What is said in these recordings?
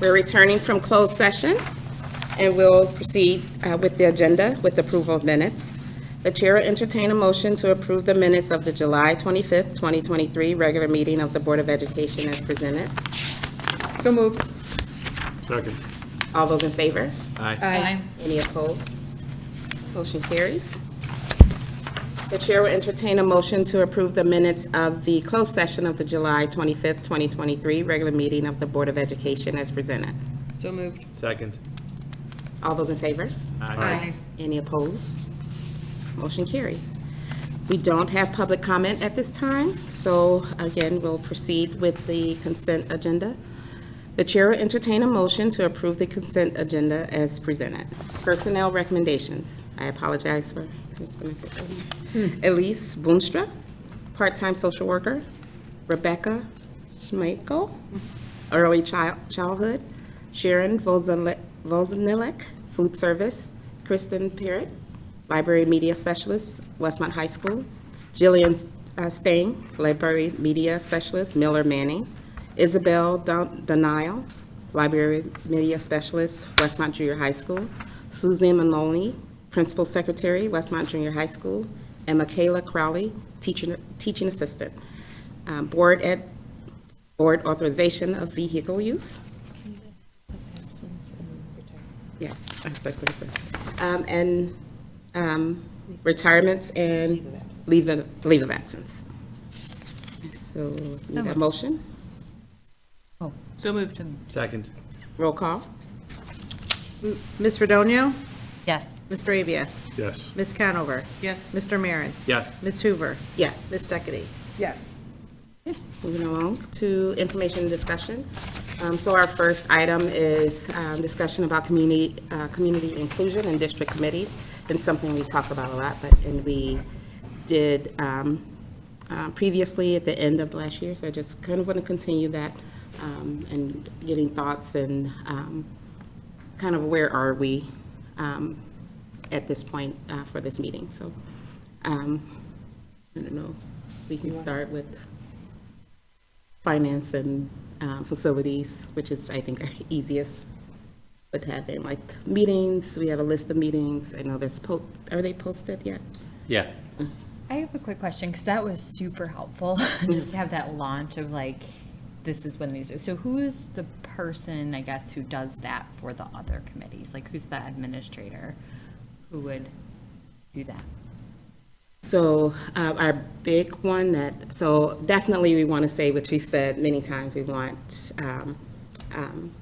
We're returning from closed session, and we'll proceed with the agenda with approval of minutes. The chair will entertain a motion to approve the minutes of the July 25th, 2023 regular meeting of the Board of Education as presented. So moved. Second. All those in favor? Aye. Any opposed? Motion carries. The chair will entertain a motion to approve the minutes of the closed session of the July 25th, 2023 regular meeting of the Board of Education as presented. So moved. Second. All those in favor? Aye. Any opposed? Motion carries. We don't have public comment at this time, so again, we'll proceed with the consent agenda. The chair will entertain a motion to approve the consent agenda as presented. Personnel recommendations. I apologize for mispronouncing. Elise Boonstra, part-time social worker. Rebecca Schmeichel, early childhood. Sharon Voznilek, food service. Kristen Parrott, library media specialist, Westmont High School. Jillian Stang, library media specialist, Miller Manning. Isabel Denial, library media specialist, Westmont Junior High School. Suzanne Maloney, principal secretary, Westmont Junior High School. And Michaela Crowley, teaching assistant. Board authorization of vehicle use. Yes, I'm sorry. And retirements and leave of absence. So, need a motion? So moved. Second. Roll call? Ms. Redonio? Yes. Mr. Avia? Yes. Ms. Conover? Yes. Mr. Marin? Yes. Ms. Hoover? Yes. Ms. Steckity? Yes. Moving along to information and discussion. So our first item is discussion about community inclusion in district committees. Been something we talk about a lot, and we did previously at the end of last year. So I just kind of want to continue that and getting thoughts and kind of where are we at this point for this meeting. So I don't know, we can start with finance and facilities, which is, I think, our easiest with having like meetings. We have a list of meetings. I know there's are they posted yet? Yeah. I have a quick question, because that was super helpful, just to have that launch of like, this is when these are. So who's the person, I guess, who does that for the other committees? Like, who's the administrator who would do that? So our big one so definitely we want to say, which we've said many times, we want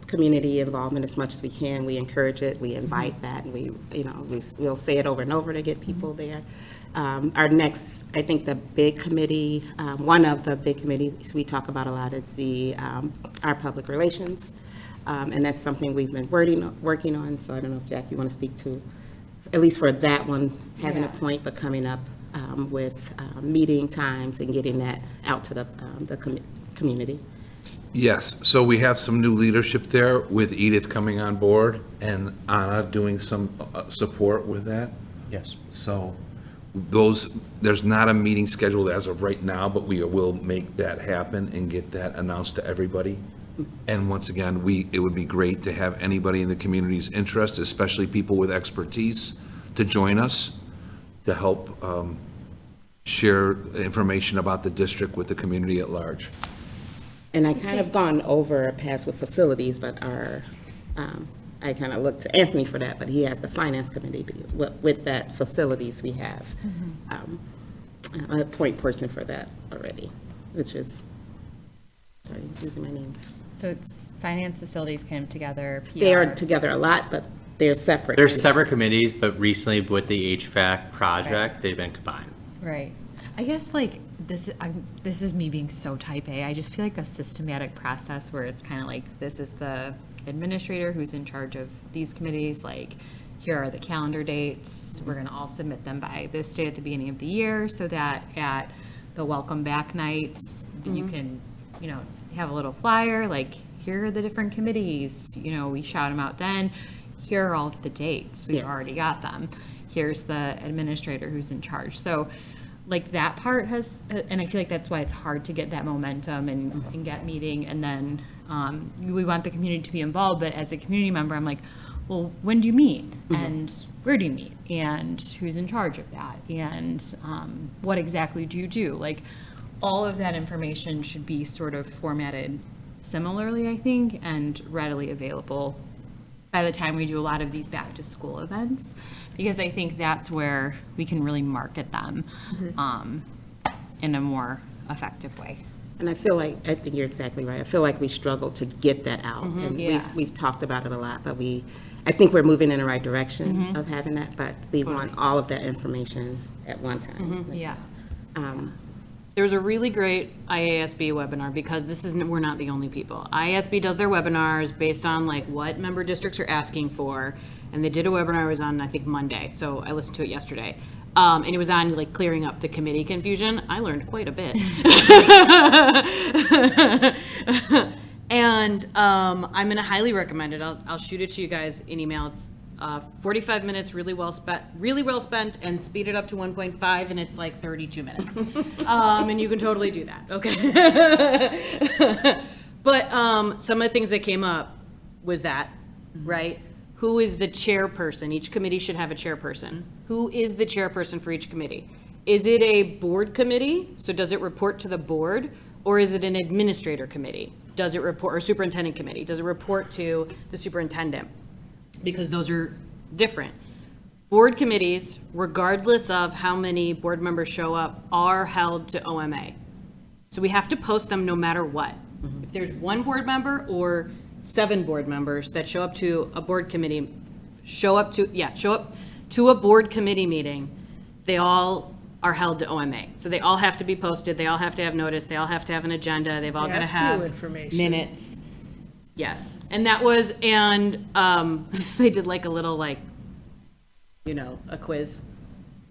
community involvement as much as we can. We encourage it, we invite that, and we'll say it over and over to get people there. Our next, I think the big committee, one of the big committees we talk about a lot is our public relations. And that's something we've been working on. So I don't know if Jack, you want to speak to, at least for that one, having a point, but coming up with meeting times and getting that out to the community. Yes, so we have some new leadership there with Edith coming on board and Anna doing some support with that. Yes. So there's not a meeting scheduled as of right now, but we will make that happen and get that announced to everybody. And once again, it would be great to have anybody in the community's interest, especially people with expertise, to join us to help share information about the district with the community at large. And I kind of gone over past with facilities, but I kind of looked to Anthony for that, but he has the finance committee with that facilities we have a point person for that already, which is, sorry, using my names. So it's finance, facilities came together, PR. They are together a lot, but they're separate. They're separate committees, but recently with the HVAC project, they've been combined. Right. I guess like this is me being so type A. I just feel like a systematic process where it's kind of like, this is the administrator who's in charge of these committees. Like, here are the calendar dates. We're going to all submit them by this day at the beginning of the year, so that at the welcome back nights, you can, have a little flyer, like, here are the different committees. We shout them out then. Here are all of the dates. We've Yes. already got them. Here's the administrator who's in charge. So like that part has, and I feel like that's why it's hard to get that momentum and get meeting. And then we want the community to be involved, but as a community member, I'm like, well, when do you meet? And where do you meet? And who's in charge of that? And what exactly do you do? Like, all of that information should be sort of formatted similarly, I think, and readily available by the time we do a lot of these back to school events, because I think that's where we can really market them in a more effective way. And I think you're exactly right. I feel like we struggle to get that out. And Yeah. we've talked about it a lot, but I think we're moving in the right direction of having that, but we want all of that information at one time. Yeah. There was a really great IASB webinar, because we're not the only people. IASB does their webinars based on like what member districts are asking for, and they did a webinar, it was on, I think, Monday, so I listened to it yesterday. And it was on like clearing up the committee confusion. I learned quite a bit. And I'm gonna highly recommend it. I'll shoot it to you guys in email. It's 45 minutes, really well spent, and speed it up to 1.5, and it's like 32 minutes. And you can totally do that, okay? But some of the things that came up was that, right? Who is the chairperson? Each committee should have a chairperson. Who is the chairperson for each committee? Is it a board committee? So does it report to the board? Or is it an administrator committee? Does it report, or superintendent committee? Does it report to the superintendent? Because those are different. Board committees, regardless of how many board members show up, are held to OMA. So we have to post them no matter what. If there's one board member or 7 board members that show up to a board committee, show up to a board committee meeting, they all are held to OMA. So they all have to be posted, they all have to have notice, they all have to have an agenda, they've all got to That's new have information. minutes. Yes, and that was, and they did like a little like, a quiz.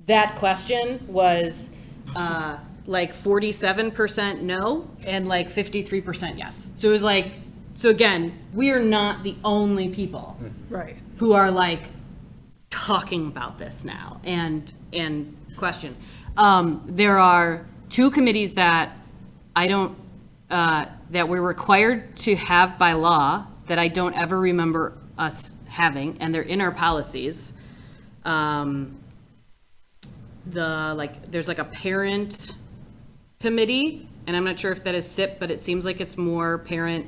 That question was like 47% no and like 53% yes. So it was like, so again, we are not the only people Right. who are like talking about this now and question. There are 2 committees that that we're required to have by law that I don't ever remember us having, and they're in our policies. There's like a parent committee, and I'm not sure if that is SIP, but it seems like it's more parent,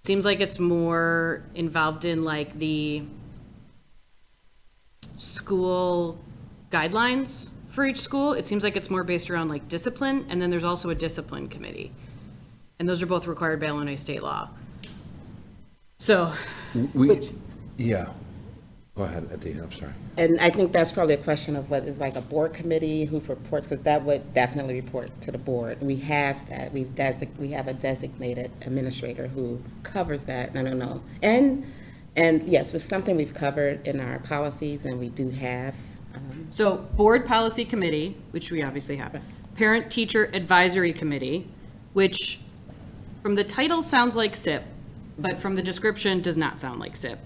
seems like it's more involved in like the school guidelines for each school. It seems like it's more based around like discipline, and then there's also a discipline committee. And those are both required by Illinois state law. So, Yeah. Go ahead, Adina, I'm sorry. And I think that's probably a question of what is like a board committee, who reports, because that would definitely report to the board. We have that, we have a designated administrator who covers that, I don't know. And yes, it's something we've covered in our policies, and we do have. so board policy committee, which we obviously have, parent teacher advisory committee, which from the title sounds like SIP, but from the description does not sound like SIP.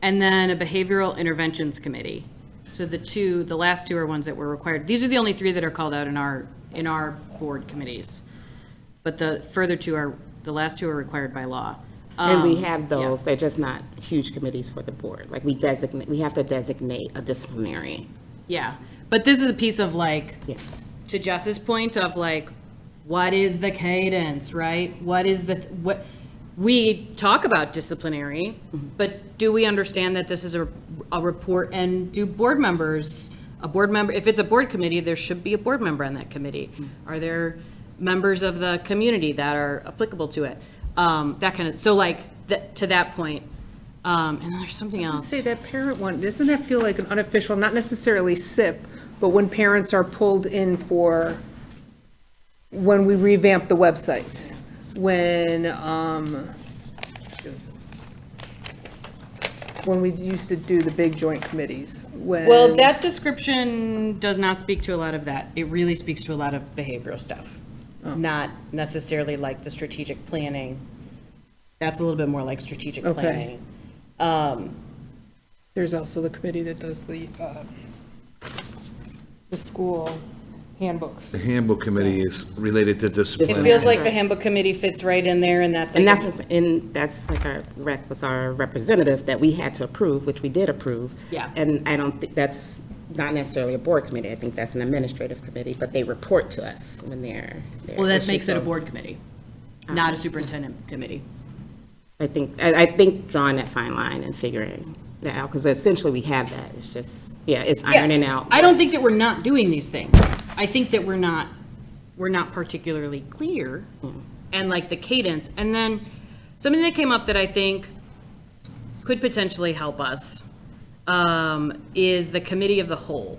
And then a behavioral interventions committee. So the last 2 are ones that were required. These are the only 3 that are called out in our board committees. But the last 2 are required by law. And we have yeah. those, they're just not huge committees for the board. Like we have to designate a disciplinary. Yeah, but this is a piece of like, Yeah. to Jess's point of like, what is the cadence, right? What we talk about disciplinary, but do we understand that this is a report, and do if it's a board committee, there should be a board member on that committee. Are there members of the community that are applicable to it? That kind of, so like, to that point, and there's something else. Say that parent one, doesn't that feel like an unofficial, not necessarily SIP, but when parents are pulled in for, when we revamp the website, when we used to do the big joint committees, when. Well, that description does not speak to a lot of that. It really speaks to a lot of behavioral stuff, not necessarily like the strategic planning. That's a little bit more like strategic Okay. planning. There's also the committee that does the school handbooks. The handbook committee is related to It discipline. feels like the handbook committee fits right in there, and that's like. And that's like our was our representative that we had to approve, which we did approve. Yeah. And I don't think that's not necessarily a board committee. I think that's an administrative committee, but they report to us when they're. Well, that issued, makes it a so board committee, not a superintendent committee. I think drawing that fine line and figuring that out, because essentially we have that. It's just, it's ironing out. I don't think that we're not doing these things. I think that we're not particularly clear and like the cadence. And then something that came up that I think could potentially help us is the committee of the whole.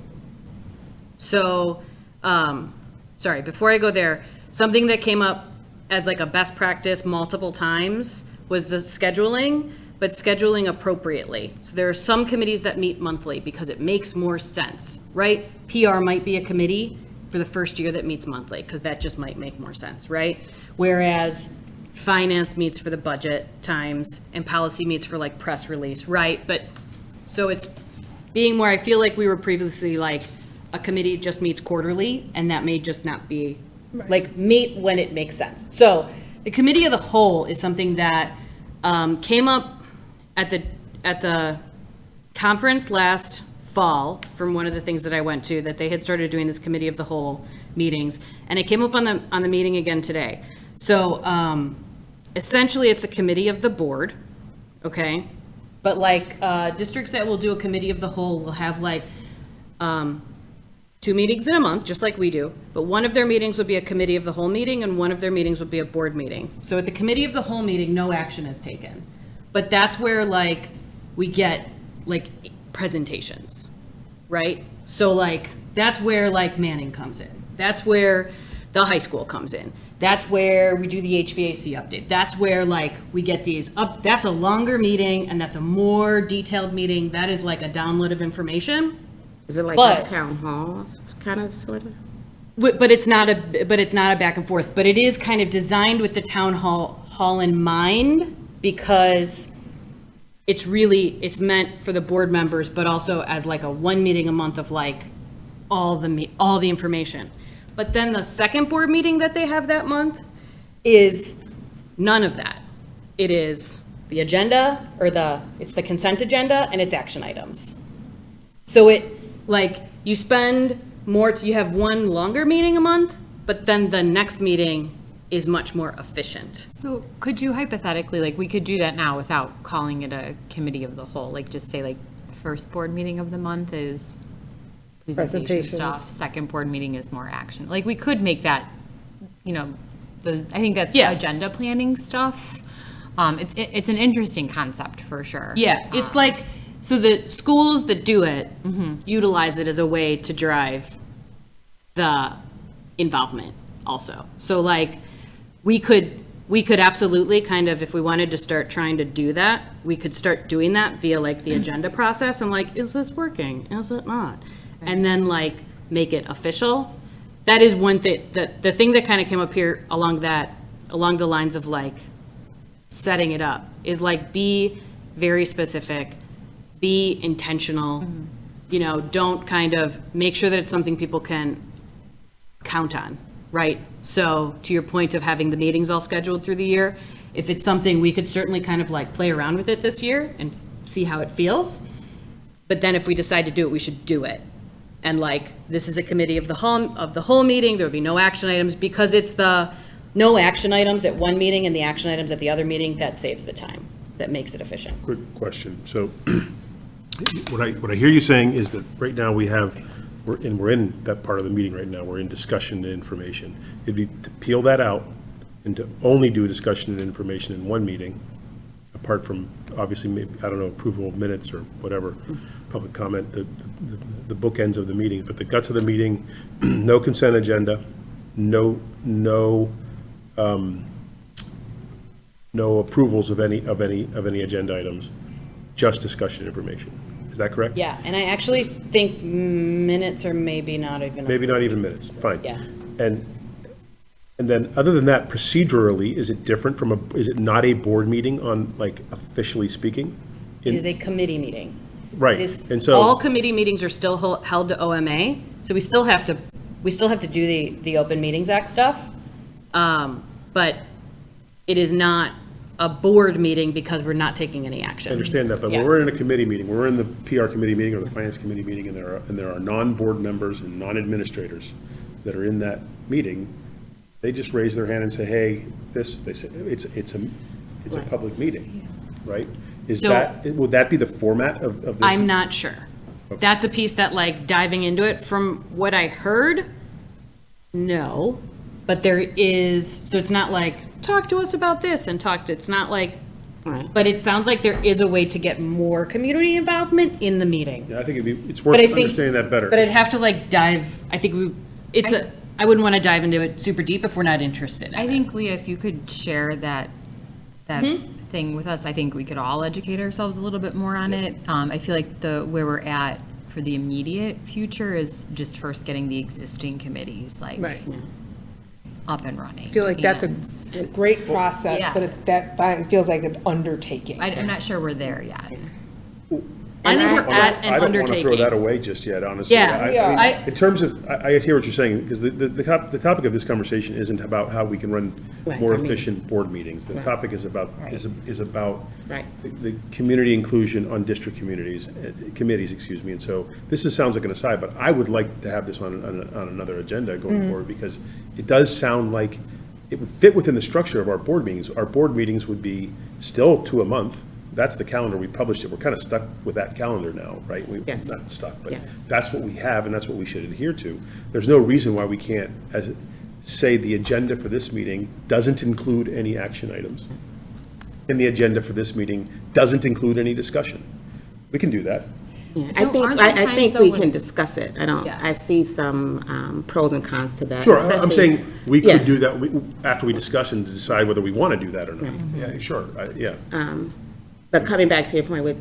So, sorry, before I go there, something that came up as like a best practice multiple times was the scheduling, but scheduling appropriately. So there are some committees that meet monthly because it makes more sense, right? PR might be a committee for the first year that meets monthly, because that just might make more sense, right? Whereas finance meets for the budget times and policy meets for like press release, right? But, so it's being more, I feel like we were previously like, a committee just meets quarterly, and that may just not be, like, meet when it makes sense. So the committee of the whole is something that came up at the conference last fall from one of the things that I went to, that they had started doing this committee of the whole meetings, and it came up on the meeting again today. So essentially, it's a committee of the board, okay? But like districts that will do a committee of the whole will have like 2 meetings in a month, just like we do, but one of their meetings would be a committee of the whole meeting, and one of their meetings would be a board meeting. So at the committee of the whole meeting, no action is taken. But that's where like we get like presentations, right? So like, that's where like Manning comes in. That's where the high school comes in. That's where we do the HVAC update. That's where like we get these up, that's a longer meeting and that's a more detailed meeting. That is like a download of information. Is it like But- a town hall, kind of, sort of? But it's not a back and forth, but it is kind of designed with the town hall in mind, because it's meant for the board members, but also as like a one meeting a month of like all the information. But then the second board meeting that they have that month is none of that. It is the agenda, or it's the consent agenda, and it's action items. So you spend more, you have one longer meeting a month, but then the next meeting is much more efficient. So could you hypothetically, like, we could do that now without calling it a committee of the whole, like, just say, like, first board meeting of the month is presentation Presentations. stuff, second board meeting is more action. Like, we could make that, I think that's Yeah. agenda planning stuff. It's an interesting concept for sure. Yeah, it's like, so the schools that do it utilize it as a way to drive the involvement also. So like, we could absolutely kind of, if we wanted to start trying to do that, we could start doing that via like the agenda process and like, is this working? Is it not? And then like, make it official. That is one thing, the thing that kind of came up here along the lines of like, setting it up, is like, be very specific, be intentional, don't kind of, make sure that it's something people can count on, right? So to your point of having the meetings all scheduled through the year, if it's something, we could certainly kind of like play around with it this year and see how it feels. But then if we decide to do it, we should do it. And like, this is a committee of the whole meeting, there would be no action items, because it's the no action items at one meeting and the action items at the other meeting, that saves the time, that makes it efficient. Quick question. So what I hear you saying is that right now we're in that part of the meeting right now. We're in discussion and information. It'd be to peel that out and to only do discussion and information in one meeting, apart from obviously, maybe, I don't know, approval of minutes or whatever, public comment, the bookends of the meeting, but the guts of the meeting, no consent agenda, no approvals of any agenda items, just discussion information. Is that correct? Yeah, and I actually think minutes are maybe not even. Maybe not even minutes, fine. Yeah. And then, other than that, procedurally, is it different is it not a board meeting on, like, officially speaking? It is a committee meeting. Right, It is, and so. all committee meetings are still held to OMA, so we still have to we still have to do the Open Meetings Act stuff. But it is not a board meeting because we're not taking any action. I understand that, but when Yeah. we're in a committee meeting, we're in the PR committee meeting or the finance committee meeting, and there are non-board members and non-administrators that are in that meeting, they just raise their hand and say, hey, they say, it's a public meeting, right? So- Would that be the format of this? I'm not sure. That's a piece that, like, diving into it, from what I heard, no. But there is, so it's not like, talk to us about this and it's not like, Right. but it sounds like there is a way to get more community involvement in the meeting. Yeah, I think it's But worth I think. understanding that better. But I'd have to like dive, I think I wouldn't want to dive into it super deep if we're not interested in I it. think, Leah, if you could share that thing with us, I think we could all educate ourselves a little bit more on it. I feel like where we're at for the immediate future is just first getting the existing committees like Right. up and running. I feel like that's And a great process, Yeah. but it feels like an undertaking. I'm not sure we're there yet. I think we're at I an don't want to throw undertaking. that away just yet, honestly. Yeah. I Yeah. mean, in terms of, I hear what you're saying, because the topic of this conversation isn't about how we can run Right, more I mean- efficient board meetings. The topic is about, is about Right. the community inclusion on district committees, excuse me. And so this sounds like an aside, but I would like to have this on another agenda going forward, because it does sound like it would fit within the structure of our board meetings. Our board meetings would be still 2 a month. That's the calendar, we published it, we're kind of stuck with that calendar now, right? Yes. Not stuck, but Yes. that's what we have, and that's what we should adhere to. There's no reason why we can't, say the agenda for this meeting doesn't include any action items, and the agenda for this meeting doesn't include any discussion. We can do that. Yeah, No, aren't there I times, think though, we when- can discuss it. Yeah. I see some pros and cons to that. Sure, I'm especially- saying we Yeah. could do that after we discuss and decide whether we want to do that or not. Yeah, sure, yeah. But coming back to your point with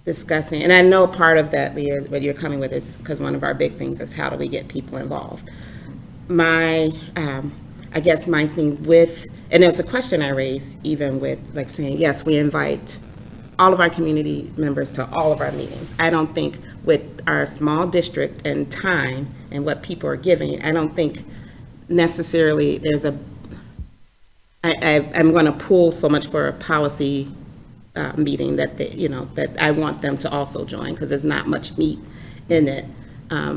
discussing, and I know part of that, Leah, what you're coming with is, because one of our big things is how do we get people involved? I guess my thing with, and there was a question I raised even with, like, saying, yes, we invite all of our community members to all of our meetings. I don't think with our small district and time and what people are giving, I don't think necessarily there's I'm going to pull so much for a policy meeting that that I want them to also join, because there's not much meat in it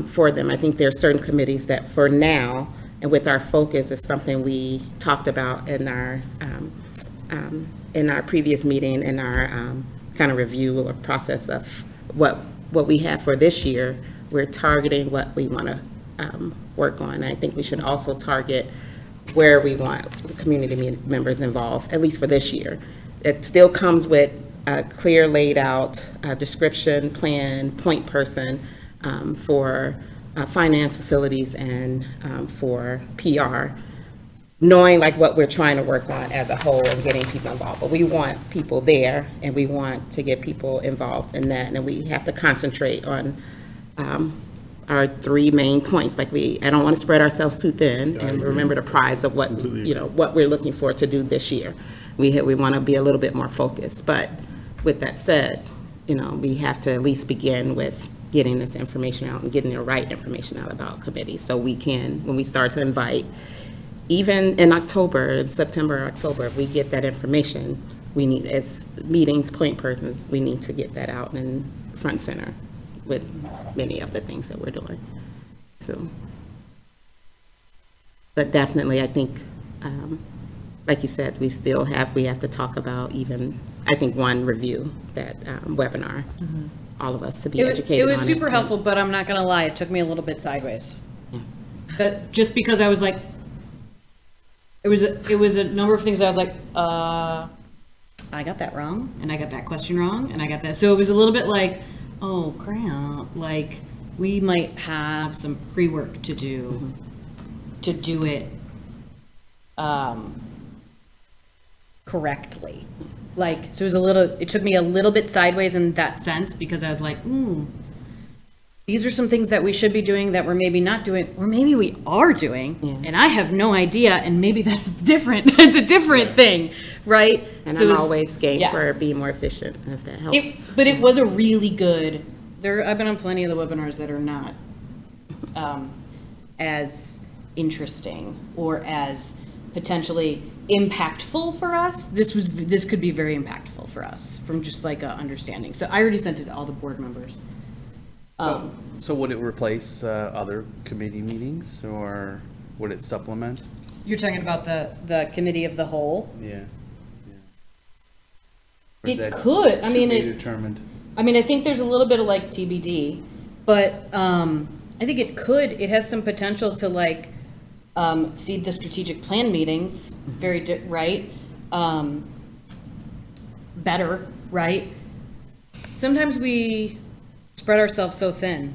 for them. I think there are certain committees that for now, and with our focus, is something we talked about in our previous meeting, in our kind of review or process of what we have for this year. We're targeting what we want to work on. I think we should also target where we want the community members involved, at least for this year. It still comes with a clear laid out description, plan, point person for finance, facilities, and for PR, knowing like what we're trying to work on as a whole and getting people involved. But we want people there, and we want to get people involved in that, and we have to concentrate on our 3 main points. Like I don't want to spread ourselves too thin, and remember the prize of what, what we're looking for to do this year. We want to be a little bit more focused, but with that said, we have to at least begin with getting this information out and getting the right information out about committees, so we can, when we start to invite, even in October, in September or October, if we get that information, we need, as meetings, point persons, we need to get that out and front center with many of the things that we're doing. So, but definitely, I think, like you said, we have to talk about even, I think, one review, that webinar, all of us to be educated It on it. was super helpful, but I'm not gonna lie, it took me a little bit sideways. But just because I was like, it was a number of things I was like, I got that wrong, and I got that question wrong, and I got that, so it was a little bit like, oh crap, like, we might have some pre-work to do, to do it, correctly. Like, so it took me a little bit sideways in that sense, because I was like, these are some things that we should be doing that we're maybe not doing, or maybe we are doing, and I have no idea, and maybe that's different, it's a different thing, right? And So I'm it's- always game yeah. for being more efficient, if that helps. But it was a really good, I've been on plenty of the webinars that are not, as interesting or as potentially impactful for us, this could be very impactful for us from just like a understanding. So I already sent it to all the board members. So would it replace other committee meetings, or would it supplement? You're talking about the committee of the whole? Yeah. Or is It that could, I to mean, be it, determined? I mean, I think there's a little bit of like TBD, but I think it has some potential to like feed the strategic plan meetings right? Better, right? Sometimes we spread ourselves so thin,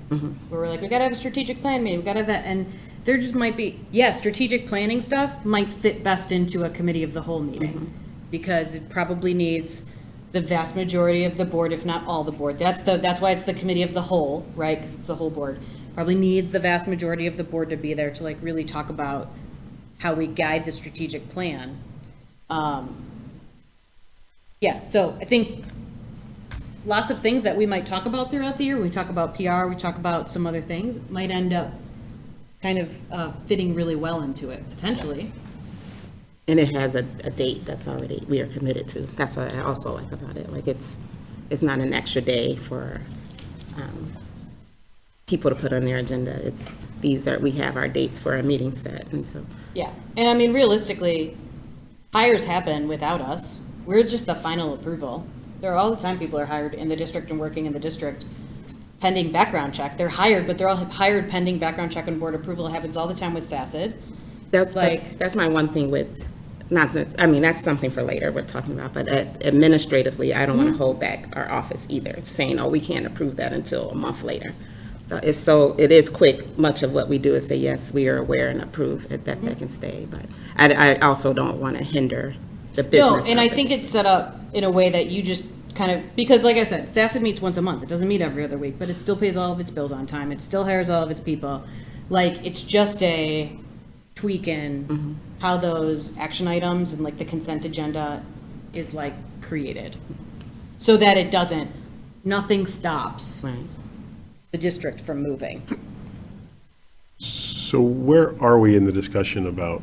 where we're like, we gotta have a strategic plan meeting, we gotta have that, and there just might be, strategic planning stuff might fit best into a committee of the whole meeting, because it probably needs the vast majority of the board, if not all the board. That's why it's the committee of the whole, right? Because it's the whole board. Probably needs the vast majority of the board to be there to like really talk about how we guide the strategic plan. So I think lots of things that we might talk about throughout the year, we talk about PR, we talk about some other things, might end up kind of fitting really well into it, potentially. And it has a date that's already, we are committed to. That's what I also like about it. Like, it's not an extra day for people to put on their agenda. We have our dates for our meeting set, and so. Yeah, and I mean, realistically, hires happen without us. We're just the final approval. There are all the time people are hired in the district and working in the district pending background check. They're hired, but they're all hired pending background check and board approval. It happens all the time with SACID. That's my one thing with, nonsense. I mean, that's something for later we're talking about, but administratively, I don't want to hold back our office either, saying, oh, we can't approve that until a month later. It is quick. Much of what we do is say, yes, we are aware and approve, that can stay, but I also don't want to hinder the business. No, and I of it. think it's set up in a way that you just kind of, because like I said, SACID meets once a month. It doesn't meet every other week, but it still pays all of its bills on time. It still hires all of its people. Like, it's just a tweak in how those action items and like the consent agenda is like created. So that it doesn't, nothing stops Right. the district from moving. So where are we in the discussion about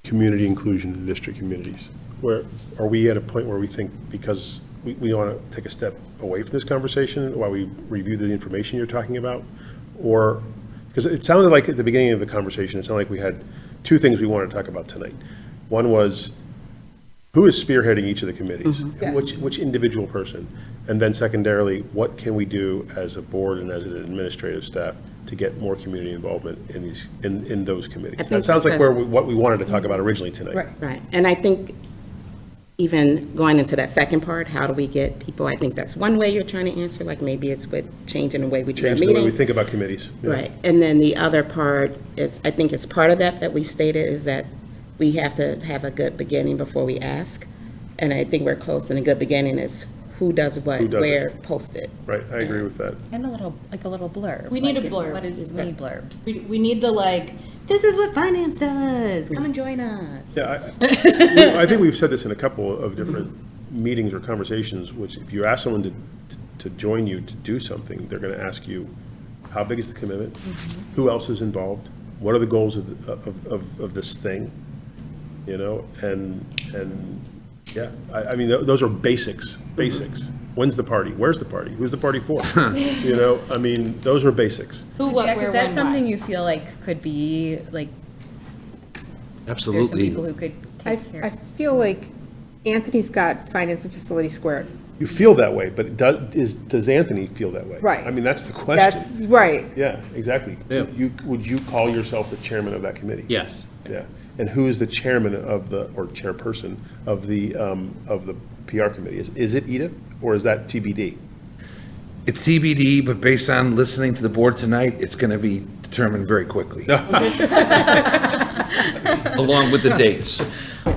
community inclusion in district communities? Where, are we at a point where we think, because we want to take a step away from this conversation while we review the information you're talking about? Or, because it sounded like at the beginning of the conversation, it sounded like we had two things we wanted to talk about tonight. One was, who is spearheading each of the committees? Yes. Which individual person? And then secondarily, what can we do as a board and as an administrative staff to get more community involvement in those committees? think That sounds like that's what we wanted to talk about originally tonight. Right. Right, and I think even going into that second part, how do we get people, I think that's one way you're trying to answer, like maybe it's with changing the way we treat our Change the way we meetings. think about committees. Yeah. Right, and then the other part is, I think it's part of that we've stated, is that we have to have a good beginning before we ask. And I think we're close, and a good beginning is who does what, Who does where, it. post it. Right, I agree with that. And a little blurb. We need a Like, blurb. What is, we need blurbs. We need the like, this is what finance does, come and join us. Yeah, I think we've said this in a couple of different meetings or conversations, which if you ask someone to join you to do something, they're going to ask you, how big is the commitment? Who else is involved? What are the goals of this thing? You know, and yeah, I mean, those are basics. When's the party? Where's the party? Who's the party for? You know, I mean, those are basics. Who, what, Jack, where, is that when, something why? you feel like could be, like, there's some Absolutely. people who could I take care? I feel like Anthony's got finance and facility squared. You feel that way, but does Anthony feel that way? Right. I mean, that's the That's, question. right. Yeah, exactly. Yeah. Would you call yourself the chairman of that committee? Yes. Yeah, and who is the chairman or chairperson of the PR committee? Is it Edith, or is that TBD? It's TBD, but based on listening to the board tonight, it's going to be determined very quickly. Along with the dates.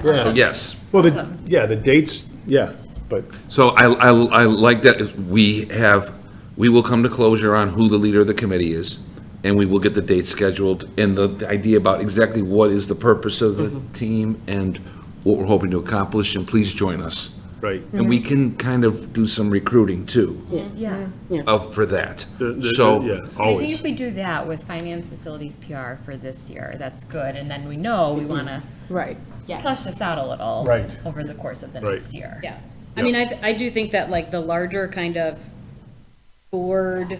So yes. Well, the dates, yeah, but, So I like that we will come to closure on who the leader of the committee is, and we will get the date scheduled, and the idea about exactly what is the purpose of the team and what we're hoping to accomplish, and please join us Right. And we can kind of do some recruiting too, Yeah. for that. Yeah, So, I think always. if we do that with finance facilities PR for this year, that's good, and then we know we wanna Right. flush this out a little. Right. Over the course of the Right. next year. Yeah. I mean, I do think that like the larger kind of board,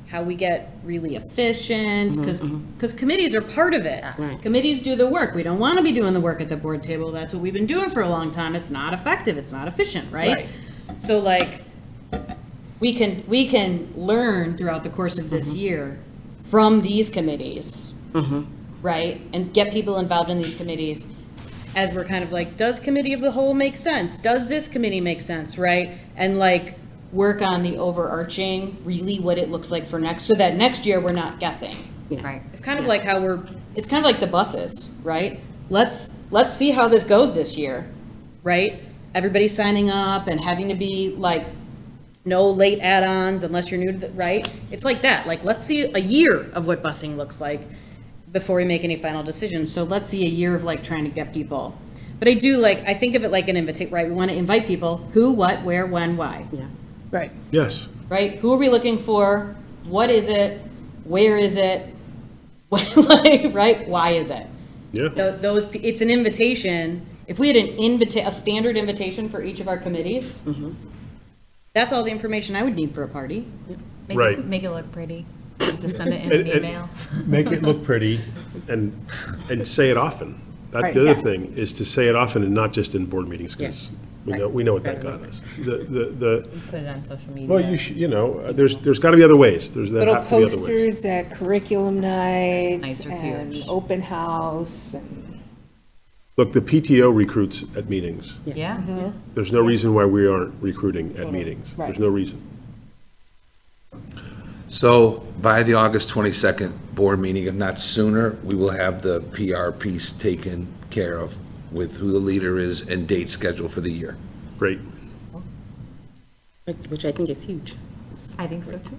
how we get really efficient, because committees are part of it. Right. Committees do the work. We don't want to be doing the work at the board table. That's what we've been doing for a long time. It's not effective. It's not efficient, right? So like, we can learn throughout the course of this year from these committees, right? And get people involved in these committees as we're kind of like, does committee of the whole make sense? Does this committee make sense, right? And like, work on the overarching, really what it looks like for next, so that next year we're not guessing. Right. It's kind of like how it's kind of like the buses, right? Let's see how this goes this year, right? Everybody signing up and having to be like, no late add-ons unless you're new to the, right? It's like that, like, let's see a year of what busing looks like before we make any final decisions. So let's see a year of like trying to get people. But I do like, I think of it like an invitation, right? We want to invite people, who, what, where, when, why. Yeah. Right. Yes. Right? Who are we looking for? What is it? Where is it? Like, right? Why is it? Yeah. Those, it's an invitation. If we had a standard invitation for each of our committees, that's all the information I would need for a party. Right. Make it look pretty. Just send it in And- an email. Make it look pretty and say it often. That's Right, the other yeah. thing, is to say it often and not just in board meetings, because we know what that got us. Put it on social media. Well, there's got to be other ways. There Little have to be other ways. posters at curriculum nights Nights are and huge. open house and. Look, the PTO recruits at meetings. Yeah. There's no reason why we aren't recruiting at meetings. Right. There's no reason. so by the August 22nd board meeting, if not sooner, we will have the PR piece taken care of with who the leader is and date scheduled for the year. Great. Which I think is huge. I think so too.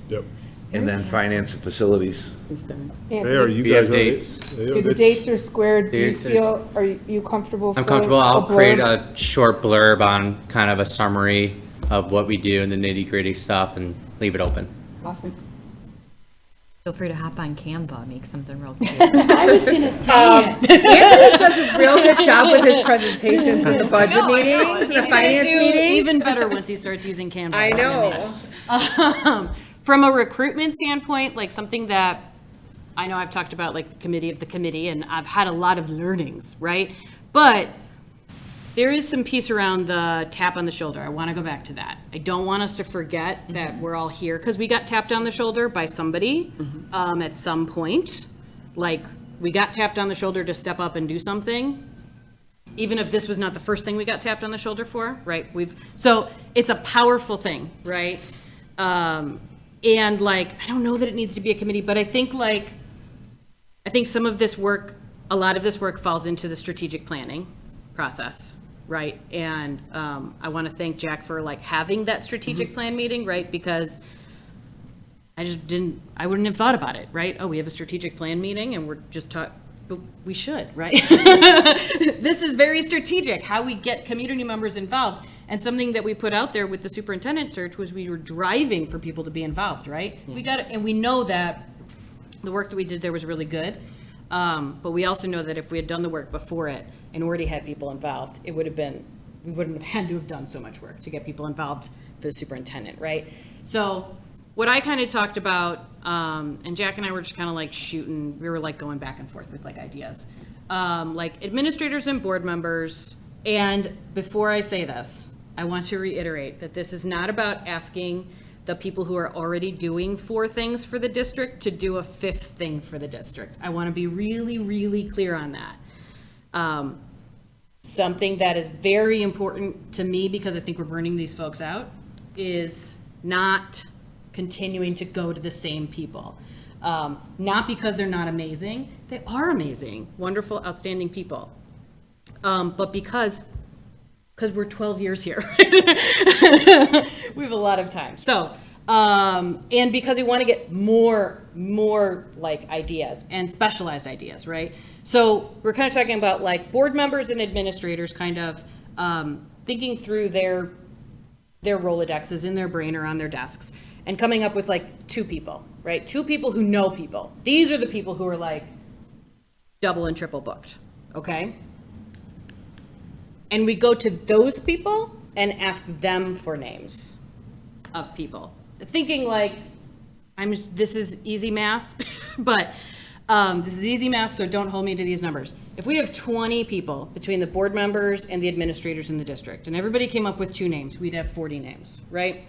Yep. And then finance and facilities. It's done. Hey, are you We guys? have dates. The dates are squared. Do you Dates is- feel, are you comfortable? I'm for comfortable. a I'll create blurb? a short blurb on kind of a summary of what we do and the nitty gritty stuff and leave it open. Awesome. Feel free to hop on Canva, make something real cute. Anthony does a real good job with his presentations at the budget meetings, the finance meetings. Even better once he starts using Canva. I It's gonna know. be- From a recruitment standpoint, like something that I know I've talked about, like the committee of the committee, and I've had a lot of learnings, right? But there is some piece around the tap on the shoulder. I want to go back to that. I don't want us to forget that we're all here because we got tapped on the shoulder by somebody at some point. Like, we got tapped on the shoulder to step up and do something. Even if this was not the first thing we got tapped on the shoulder for, right? So it's a powerful thing, right? And like, I don't know that it needs to be a committee, but I think some of this work, a lot of this work falls into the strategic planning process, right? And I want to thank Jack for like having that strategic plan meeting, right? Because I wouldn't have thought about it, right? Oh, we have a strategic plan meeting and we're just talking, but we should, right? This is very strategic, how we get community members involved. And something that we put out there with the superintendent search was we were driving for people to be involved, right? We got it, and we know that the work that we did there was really good. But we also know that if we had done the work before it and already had people involved, we wouldn't have had to have done so much work to get people involved for the superintendent, right? So what I kind of talked about, and Jack and I were just kind of like shooting, we were like going back and forth with like ideas. Like administrators and board members, and before I say this, I want to reiterate that this is not about asking the people who are already doing 4 things for the district to do a 5th thing for the district. I want to be really, really clear on that. Something that is very important to me, because I think we're burning these folks out, is not continuing to go to the same people. Not because they're not amazing. They are amazing, wonderful, outstanding people. But because we're 12 years here. We have a lot of time. So, and because we want to get more like ideas and specialized ideas, right? So we're kind of talking about like board members and administrators kind of thinking through their Rolodexes in their brain or on their desks and coming up with like 2 people, right? 2 people who know people. These are the people who are like double and triple booked, okay? And we go to those people and ask them for names of people. Thinking like, this is easy math, but this is easy math, so don't hold me to these numbers. If we have 20 people between the board members and the administrators in the district, and everybody came up with 2 names, we'd have 40 names, right?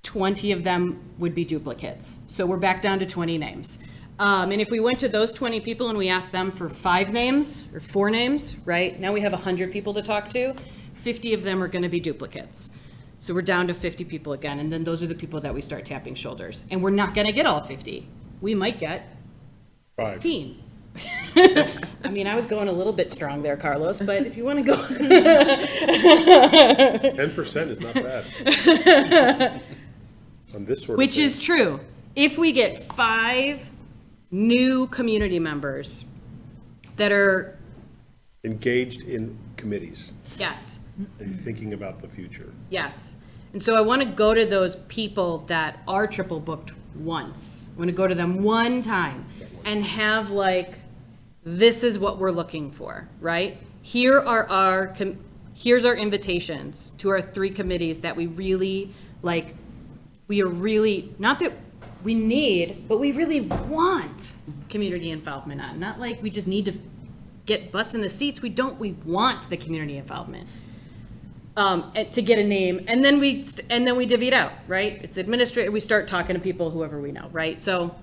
20 of them would be duplicates. So we're back down to 20 names. And if we went to those 20 people and we asked them for 5 names or 4 names, right? Now we have 100 people to talk to. 50 of them are going to be duplicates. So we're down to 50 people again. And then those are the people that we start tapping shoulders. And we're not going to get all 50. We might get 5. 15. I mean, I was going a little bit strong there, Carlos, but if you want to go. 10% is not bad. On this sort of Which thing. is true. If we get 5 new community members that are, Engaged in committees yes, and thinking about the future. yes. And so I want to go to those people that are triple booked once. I want to go to them one time and have like, this is what we're looking for, right? Here's our invitations to our 3 committees that we really like. We are really, not that we need, but we really want community involvement on. Not like we just need to get butts in the seats. We want the community involvement. And to get a name, and then we divvy it out, right? It's administrative, we start talking to people, whoever we know, right? So,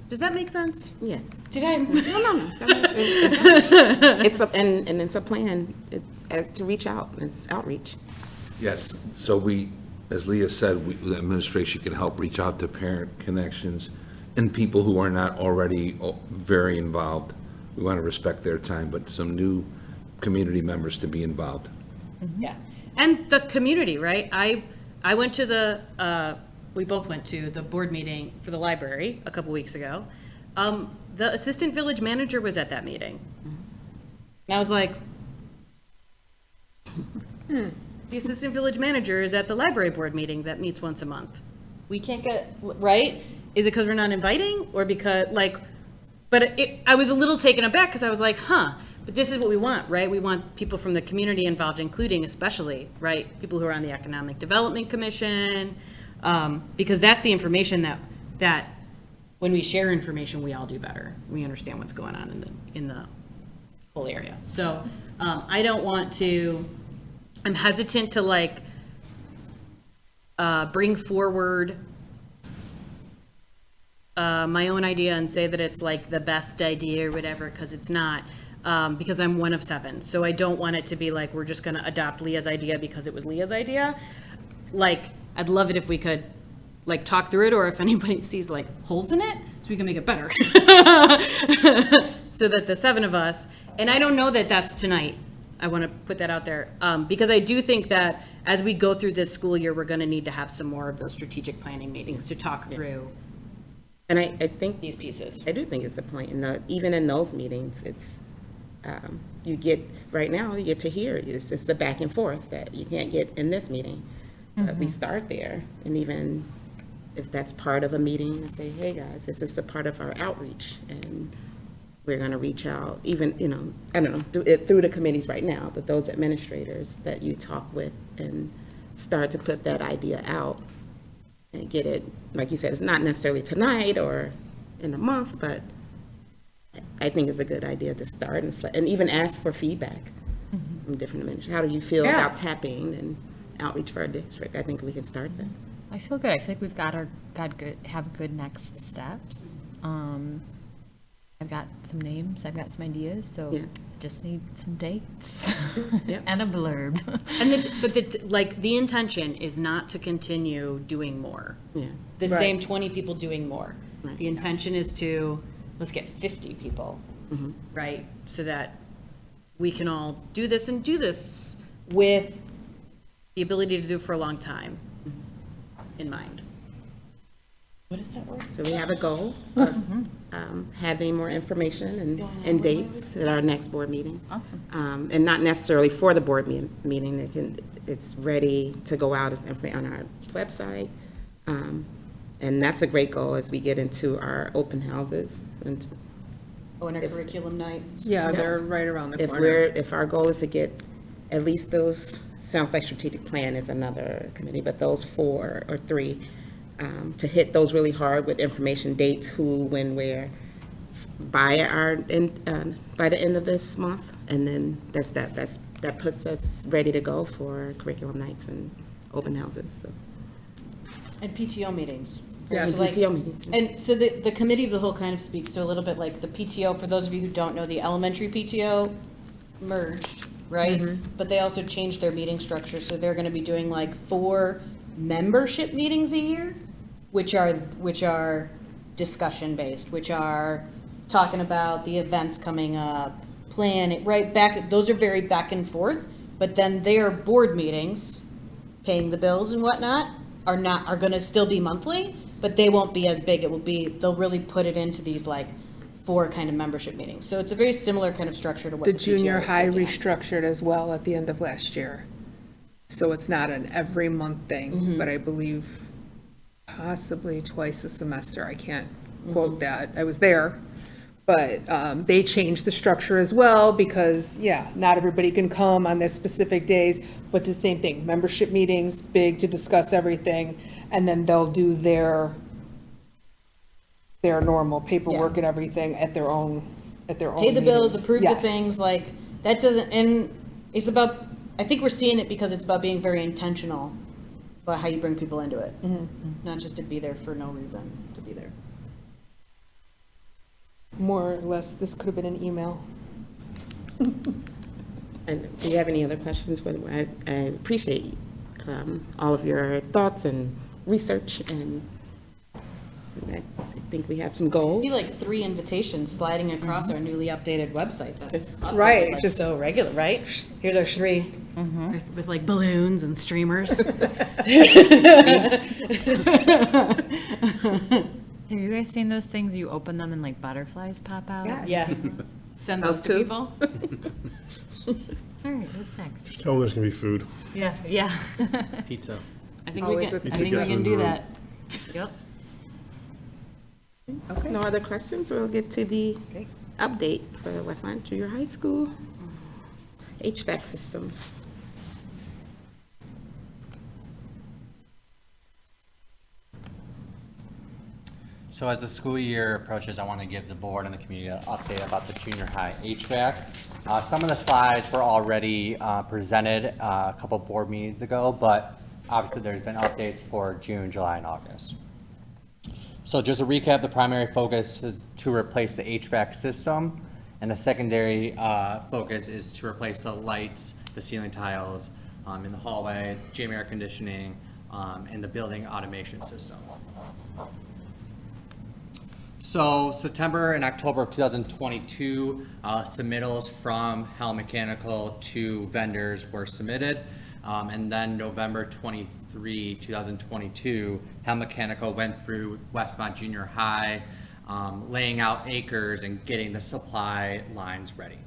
does that make sense? Yes. Did I? No. It's and it's a plan, as to reach out, it's outreach. Yes, so we, as Leah said, the administration can help reach out to parent connections and people who are not already very involved. We want to respect their time, but some new community members to be involved. Yeah, and the community, right? I went to we both went to the board meeting for the library a couple weeks ago. The assistant village manager was at that meeting. And I was like, the assistant village manager is at the library board meeting that meets once a month. We can't get, right? Is it because we're not inviting, or because, like, but I was a little taken aback because I was like, but this is what we want, right? We want people from the community involved, including especially, right, people who are on the Economic Development Commission, because that's the information that when we share information, we all do better. We understand what's going on in the whole area. So I don't want to, I'm hesitant to like bring forward my own idea and say that it's like the best idea or whatever, because it's not, because I'm one of 7. So I don't want it to be like, we're just going to adopt Leah's idea because it was Leah's idea. Like, I'd love it if we could like talk through it, or if anybody sees like holes in it, so we can make it better. So that the 7 of us, and I don't know that that's tonight. I want to put that out there, because I do think that as we go through this school year, we're going to need to have some more of those strategic planning meetings to talk through And I think, these pieces. I do think it's a point, even in those meetings, it's, you get, right now, you get to hear, it's the back and forth that you can't get in this meeting. We start there, and even if that's part of a meeting, and say, hey, guys, this is a part of our outreach, and we're gonna reach out, even, I don't know, through the committees right now, but those administrators that you talk with and start to put that idea out and get it, like you said, it's not necessarily tonight or in a month, but I think it's a good idea to start and even ask for feedback from different administrators. How do you feel about tapping and outreach for our district? I think we can start there. I feel good. I feel like we've have good next steps. I've got some names, I've got some ideas, so Yeah. just need some dates Yep. and a blurb. And the intention is not to continue doing more. Yeah. The same 20 people doing more. Right. The intention is to, let's get 50 people, right? So that we can all do this and do this with the ability to do it for a long time in mind. What is that word? So we have a goal of having more information and dates at our next board meeting. Awesome. And not necessarily for the board meeting, it's ready to go out as information on our website. And that's a great goal as we get into our open houses. And Oh, and our curriculum nights. Yeah, they're right around the if corner. if our goal is to get at least those, sounds like strategic plan is another committee, but those 4 or 3, to hit those really hard with information, dates, who, when, where, by by the end of this month. And then that puts us ready to go for curriculum nights and open houses, so. And PTO meetings. Yeah. So like- PTO meetings. And so the committee of the whole kind of speaks to a little bit like the PTO, for those of you who don't know, the elementary PTO merged, right? But they also changed their meeting structure, so they're gonna be doing like 4 membership meetings a year, which are discussion-based, which are talking about the events coming up, plan it, right back, those are very back and forth, but then their board meetings, paying the bills and whatnot, are gonna still be monthly, but they won't be as big. They'll really put it into these like 4 kind of membership meetings. So it's a very similar kind of structure to what The the PTO junior is high looking at. restructured as well at the end of last year. So it's not an every month thing, but I believe possibly twice a semester. I can't quote that. I was there. But they changed the structure as well because, yeah, not everybody can come on their specific days, but the same thing, membership meetings, big to discuss everything, and then they'll do their normal paperwork and everything at their own Pay the bills, meetings. approve the Yes. things, like, that doesn't, and it's about, I think we're seeing it because it's about being very intentional about how you bring people into it. Not just to be there for no reason to be there. More or less, this could have been an email. And do you have any other questions? I appreciate all of your thoughts and research, and I think we have some I goals. see like 3 invitations sliding across our newly updated website. That's updated, Right, like, just- so regular, right? Here's our 3 with like balloons and streamers. Have you guys seen those things? You open them and like butterflies pop out? Yeah. Yeah. Send those to too. people. All right, what's next? Tell them there's gonna be food. Yeah, yeah. Pizza. I think we Always can, with I think we pizza. can do that. Yep. No other questions? We'll get to the Great. update for Westmont Junior High School HVAC system. So as the school year approaches, I want to give the board and the community an update about the junior high HVAC. Some of the slides were already presented a couple board meetings ago, but obviously there's been updates for June, July, and August. So just to recap, the primary focus is to replace the HVAC system, and the secondary focus is to replace the lights, the ceiling tiles in the hallway, gym air conditioning, and the building automation system. So September and October of 2022, submittals from Hell Mechanical to vendors were submitted. And then November 23, 2022, Hell Mechanical went through Westmont Junior High, laying out acres and getting the supply lines ready.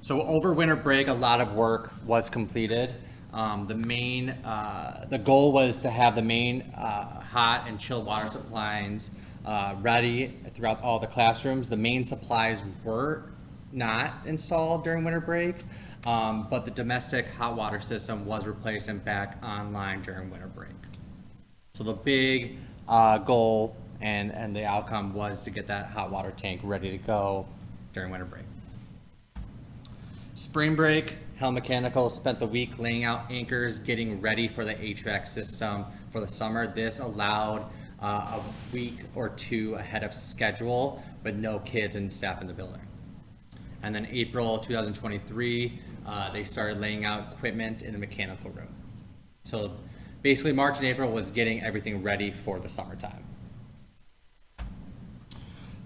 So over winter break, a lot of work was completed. The goal was to have the main hot and chilled water supplies ready throughout all the classrooms. The main supplies were not installed during winter break, but the domestic hot water system was replaced and back online during winter break. So the big goal and the outcome was to get that hot water tank ready to go during winter break. Spring break, Hell Mechanical spent the week laying out anchors, getting ready for the HVAC system for the summer. This allowed a week or 2 ahead of schedule, but no kids and staff in the building. And then April 2023, they started laying out equipment in the mechanical room. So basically March and April was getting everything ready for the summertime.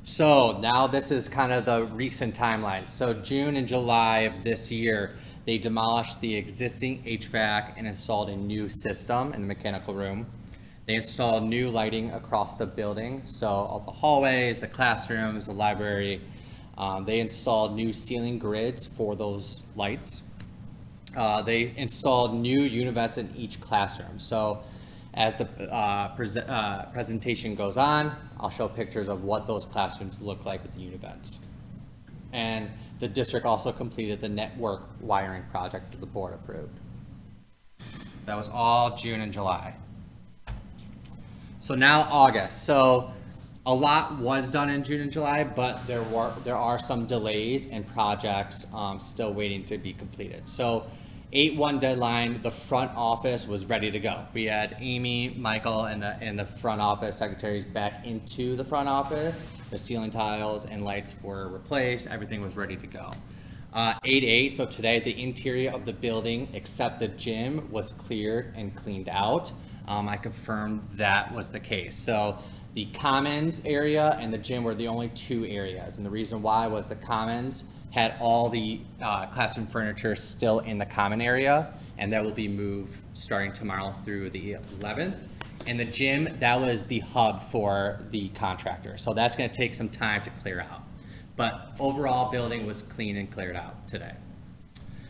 So now this is kind of the recent timeline. So June and July of this year, they demolished the existing HVAC and installed a new system in the mechanical room. They installed new lighting across the building, so all the hallways, the classrooms, the library. They installed new ceiling grids for those lights. They installed new univents in each classroom. So as the presentation goes on, I'll show pictures of what those classrooms look like with the univents. And the district also completed the network wiring project that the board approved. That was all June and July. So now August. So a lot was done in June and July, but there are some delays and projects still waiting to be completed. So 8/1 deadline, the front office was ready to go. We had Amy, Michael, and the front office secretaries back into the front office. The ceiling tiles and lights were replaced. Everything was ready to go. 8/8, so today the interior of the building, except the gym, was cleared and cleaned out. I confirmed that was the case. So the commons area and the gym were the only two areas. And the reason why was the commons had all the classroom furniture still in the common area, and that will be moved starting tomorrow through the 11th. And the gym, that was the hub for the contractor. So that's gonna take some time to clear out. But overall, building was clean and cleared out today.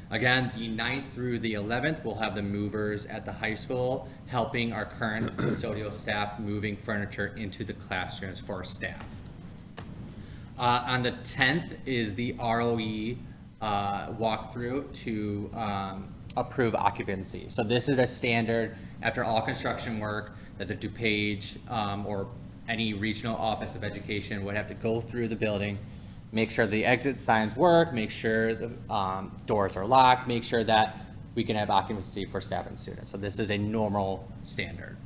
Again, the 9th through the 11th, we'll have the movers at the high school helping our current custodial staff moving furniture into the classrooms for our staff. On the 10th is the ROE walkthrough to approve occupancy. So this is a standard after all construction work that the DuPage or any regional office of education would have to go through the building, make sure the exit signs work, make sure the doors are locked, make sure that we can have occupancy for staff and students. So this is a normal standard.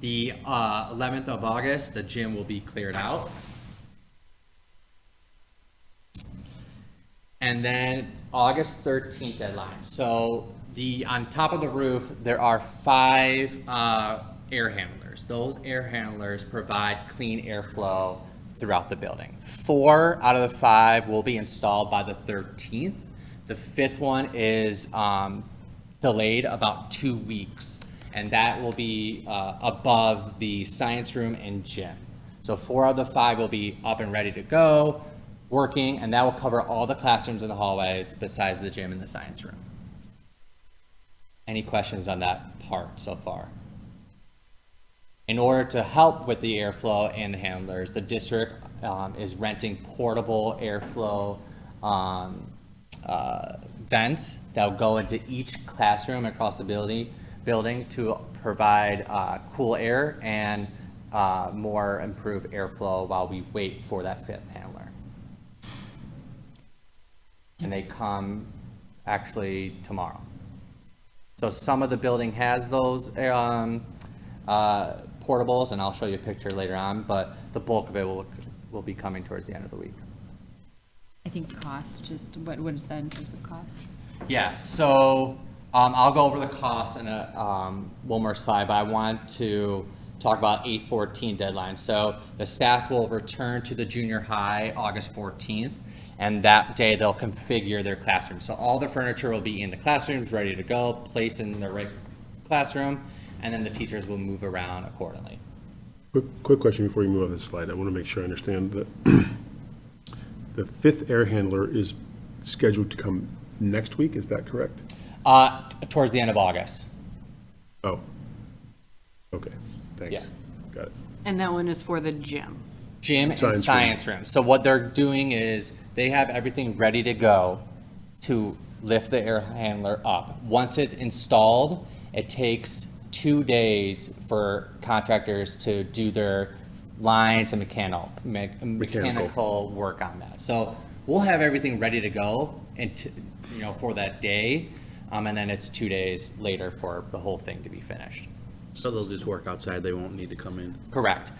The 11th of August, the gym will be cleared out. And then August 13th deadline. So on top of the roof, there are 5 air handlers. Those air handlers provide clean airflow throughout the building. 4 out of the 5 will be installed by the 13th. The 5th one is delayed about 2 weeks, and that will be above the science room and gym. So 4 of the 5 will be up and ready to go, working, and that will cover all the classrooms and the hallways besides the gym and the science room. Any questions on that part so far? In order to help with the airflow and the handlers, the district is renting portable airflow vents that will go into each classroom across the building to provide cool air and more improved airflow while we wait for that 5th handler. And they come actually tomorrow. So some of the building has those portables, and I'll show you a picture later on, but the bulk of it will be coming towards the end of the week. I think cost, just what is that in terms of cost? Yeah, so I'll go over the costs in one more slide, but I want to talk about 8/14 deadline. So the staff will return to the junior high August 14th, and that day they'll configure their classroom. So all the furniture will be in the classrooms, ready to go, placed in the right classroom, and then the teachers will move around accordingly. Quick question before you move on this slide. I want to make sure I understand that the 5th air handler is scheduled to come next week, is that correct? Towards the end of August. Oh, okay, thanks. Yeah. Got it. And that one is for the gym. Gym and Science room. science room. So what they're doing is they have everything ready to go to lift the air handler up. Once it's installed, it takes 2 days for contractors to do their lines and mechanical work on that. So we'll have everything ready to go and for that day, and then it's 2 days later for the whole thing to be finished. So they'll just work outside, they won't need to come in. Correct.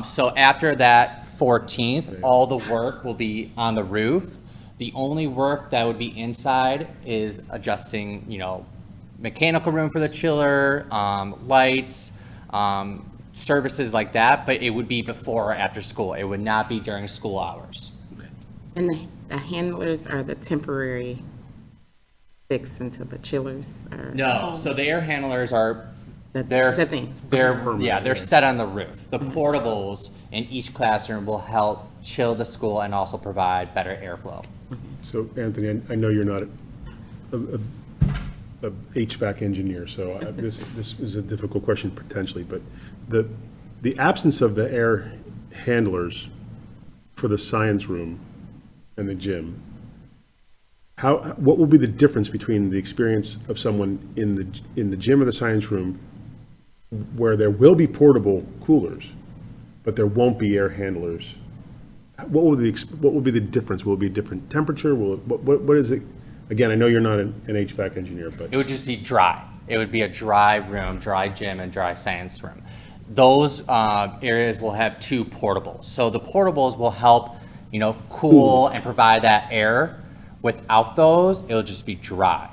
So after that 14th, all the work will be on the roof. The only work that would be inside is adjusting, mechanical room for the chiller, lights, services like that, but it would be before or after school. It would not be during school hours. And the handlers are the temporary fix until the chillers are. No, so the air handlers are the thing. They're set on the roof. The portables in each classroom will help chill the school and also provide better airflow. So Anthony, I know you're not a HVAC engineer, so this is a difficult question potentially, but the absence of the air handlers for the science room and the gym, what will be the difference between the experience of someone in the gym or the science room where there will be portable coolers, but there won't be air handlers? What will be the difference? Will it be a different temperature? What is it? Again, I know you're not an HVAC engineer, but It would just be dry. It would be a dry room, dry gym, and dry science room. Those areas will have 2 portables. So the portables will help, cool and provide that air. Without those, it'll just be dry.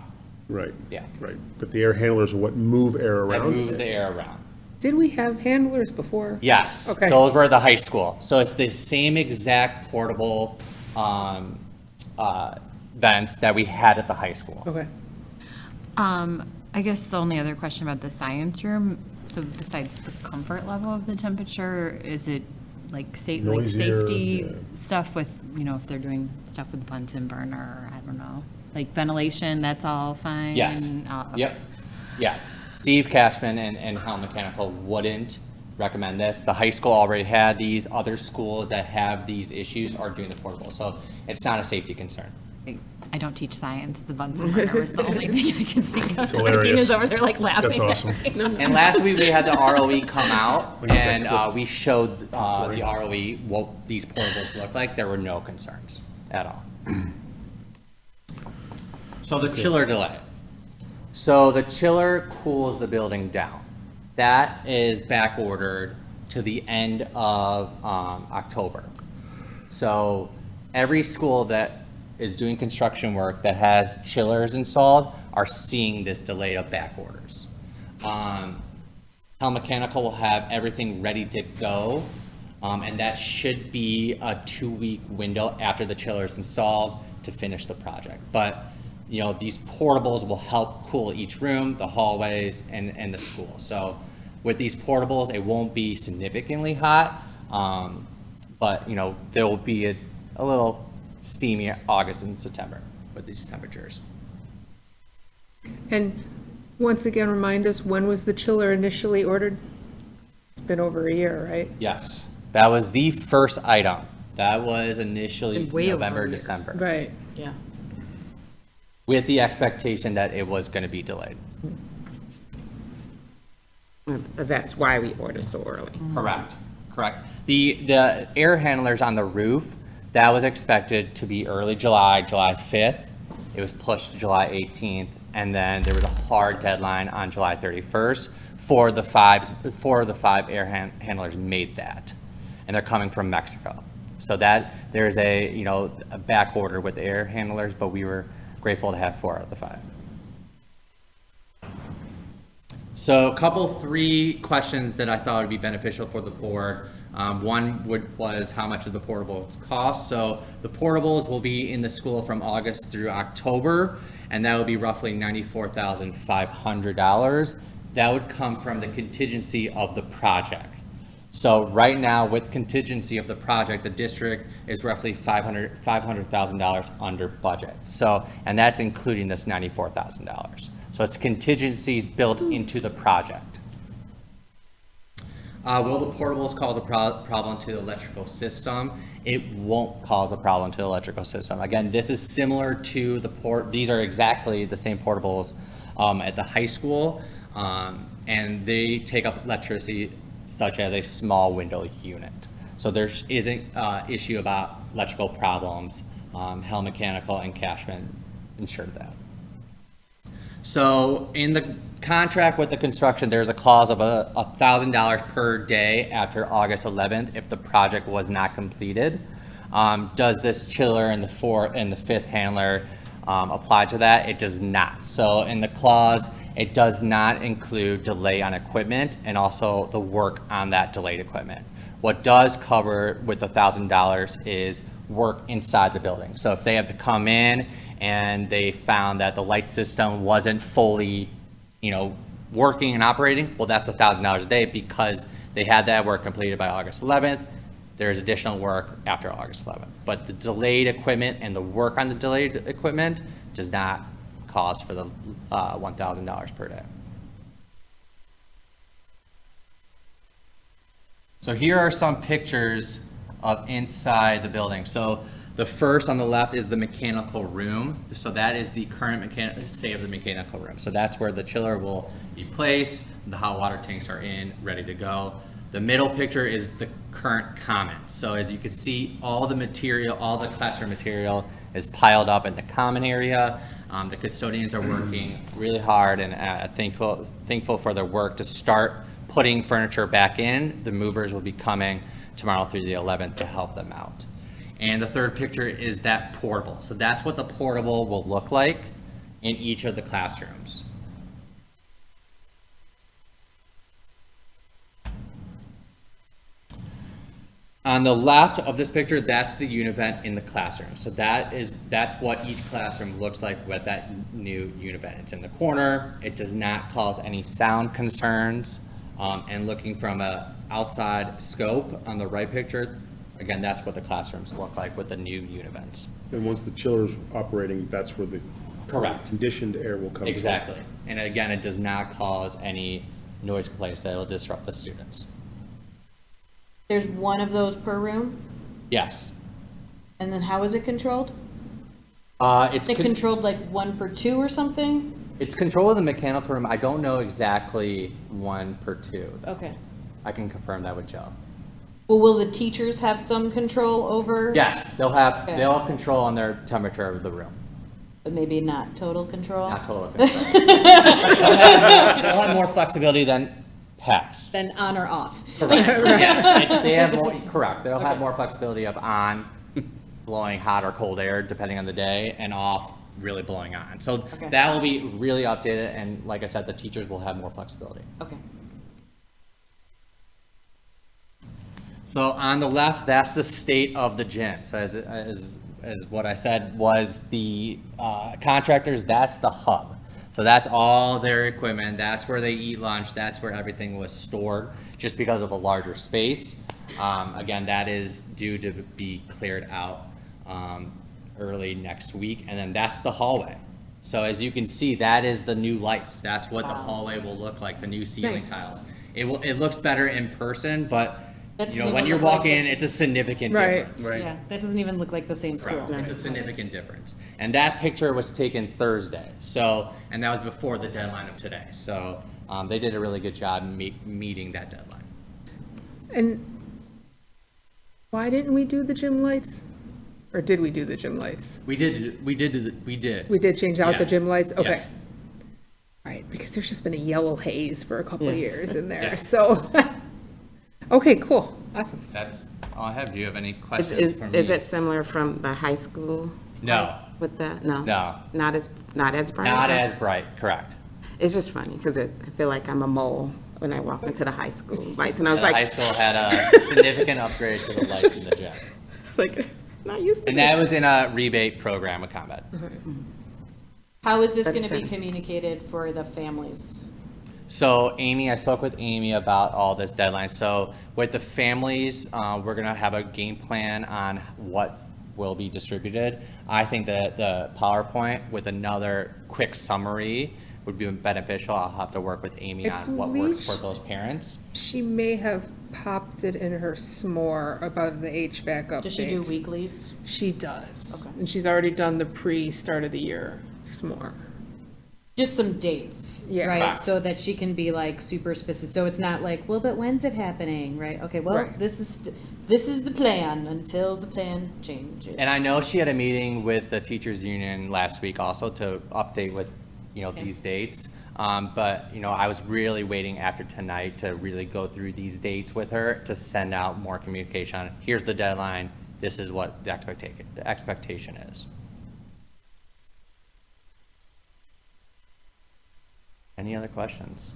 right. Yeah. Right. But the air handlers are what move air That around? moves the air around. Did we have handlers before? Yes, Okay. those were the high school. So it's the same exact portable vents that we had at the high school. Okay. I guess the only other question about the science room, so besides the comfort level of the temperature, is it like Noisier, safety yeah. stuff with, if they're doing stuff with Bunsen burner, I don't know, like ventilation, that's all fine? Yes. Okay. Yep. Yeah. Steve Cashman and Helm Mechanical wouldn't recommend this. The high school already had these. Other schools that have these issues are doing the portable. So it's not a safety concern. I don't teach science, the Bunsen burner was the only thing I can think of. So hilarious. Tina's over there like laughing. That's awesome. And last week we had the ROE come out When you get and clipped. we showed the ROE what these portables look like. There were no concerns at all. So the chiller delay. So the chiller cools the building down. That is back ordered to the end of October. So every school that is doing construction work that has chillers installed are seeing this delay of back orders. Hell Mechanical will have everything ready to go, and that should be a 2-week window after the chiller is installed to finish the project. But, these portables will help cool each room, the hallways, and the school. So with these portables, it won't be significantly hot, but, there will be a little steamy August and September with these temperatures. And once again, remind us, when was the chiller initially ordered? It's been over a year, right? Yes, that was the first item. That was initially Been way over a November, year. December, Right. Yeah. with the expectation that it was going to be delayed. That's why we order so early. Correct, correct. The air handlers on the roof, that was expected to be early July, July 5th. It was pushed to July 18th, and then there was a hard deadline on July 31st for the 5 air handlers made that, and they're coming from Mexico. So that there's a back order with the air handlers, but we were grateful to have 4 out of the 5. So 3 questions that I thought would be beneficial for the board. One was how much of the portables cost. So the portables will be in the school from August through October, and that would be roughly $94,500. That would come from the contingency of the project. So right now, with contingency of the project, the district is roughly $500,000 under budget. So, and that's including this $94,000. So it's contingencies built into the project. Will the portables cause a problem to the electrical system? It won't cause a problem to the electrical system. Again, this is similar to these are exactly the same portables at the high school, and they take up electricity such as a small window unit. So there isn't issue about electrical problems. Hell Mechanical and Cashman ensured that. So in the contract with the construction, there's a clause of $1,000 per day after August 11th if the project was not completed. Does this chiller and the 5th handler apply to that? It does not. So in the clause, it does not include delay on equipment and also the work on that delayed equipment. What does cover with the $1,000 is work inside the building. So if they have to come in and they found that the light system wasn't fully, working and operating, well, that's $1,000 a day because they had that work completed by August 11th. There's additional work after August 11th. But the delayed equipment and the work on the delayed equipment does not cause for the $1,000 per day. So here are some pictures of inside the building. So the first on the left is the mechanical room. So that is the current state of the mechanical room. So that's where the chiller will be placed. The hot water tanks are in, ready to go. The middle picture is the current commons. So as you can see, all the material, all the classroom material is piled up in the common area. The custodians are working really hard and thankful for their work to start putting furniture back in. The movers will be coming tomorrow through the 11th to help them out. And the third picture is that portable. So that's what the portable will look like in each of the classrooms. On the left of this picture, that's the Univent in the classroom. So that's what each classroom looks like with that new Univent. It's in the corner. It does not cause any sound concerns. And looking from a outside scope on the right picture, again, that's what the classrooms look like with the new Univents. And once the chiller's operating, that's where the Correct. conditioned air will come from. Exactly. And again, it does not cause any noise complaints that will disrupt the students. There's one of those per room, Yes. and then how is it controlled? It's Is it controlled like 1 per 2 or something? It's control of the mechanical room. I don't know exactly 1 per 2. Okay. I can confirm that with Joe. Well, will the teachers have some control over? Yes, they'll have Okay. control on their temperature of the room. But maybe not total control? Not total control. They'll have more flexibility than pets. Then on or off? Correct. Yes, they have more, correct. They'll have more flexibility of on, blowing hot or cold air depending on the day, and off, really blowing on. So Okay. that will be really updated, and like I said, the teachers will have more flexibility. Okay. So on the left, that's the state of the gym. So as what I said was the contractors, that's the hub. So that's all their equipment. That's where they eat lunch. That's where everything was stored, just because of a larger space. Again, that is due to be cleared out early next week. And then that's the hallway. So as you can see, that is the new lights. That's what the hallway will look like, the new ceiling Nice. tiles. It looks better in person, but That you know, doesn't when even you're look like walking in, this. it's a significant Right. difference. Yeah, that doesn't even look like the same school. Correct. It's a significant difference. And that picture was taken Thursday. So, and that was before the deadline of today. So, they did a really good job meeting that deadline. And why didn't we do the gym lights? Or did we do the gym lights? We did. We did change out the Yeah. gym lights? Yeah. Okay. Right, because there's just been a yellow haze for a couple of Yes. years in there, Yeah. so. Okay, cool, awesome. That's all I have. Do you have any Is, questions is for me? is it similar from the high school? No. With that, no? No. Not as bright? Not as bright, correct. It's just funny, because I feel like I'm a mole when I walk into the high school lights, and I was The high like, school had a significant upgrade to the lights in the gym. like, not used to And that this. was in a rebate program with ComEd. How is this That's gonna be fair. communicated for the families? So Amy, I spoke with Amy about all this deadline. So with the families, we're gonna have a game plan on what will be distributed. I think that the PowerPoint with another quick summary would be beneficial. I'll have to work with Amy I on what works believe for those parents. She may have popped it in her s'more about the HVAC updates. Does she do weeklies? She does. Okay. And she's already done the pre-start of the year s'more. Just some dates, Yeah. right? Correct. So that she can be like super specific. So it's not like, well, but when's it happening, right? Okay, well, Right. this is the plan until the plan changes. And I know she had a meeting with the teachers union last week also to update with, these dates. But, I was really waiting after tonight to really go through these dates with her to send out more communication on, here's the deadline, this is what the expectation is. Any other questions?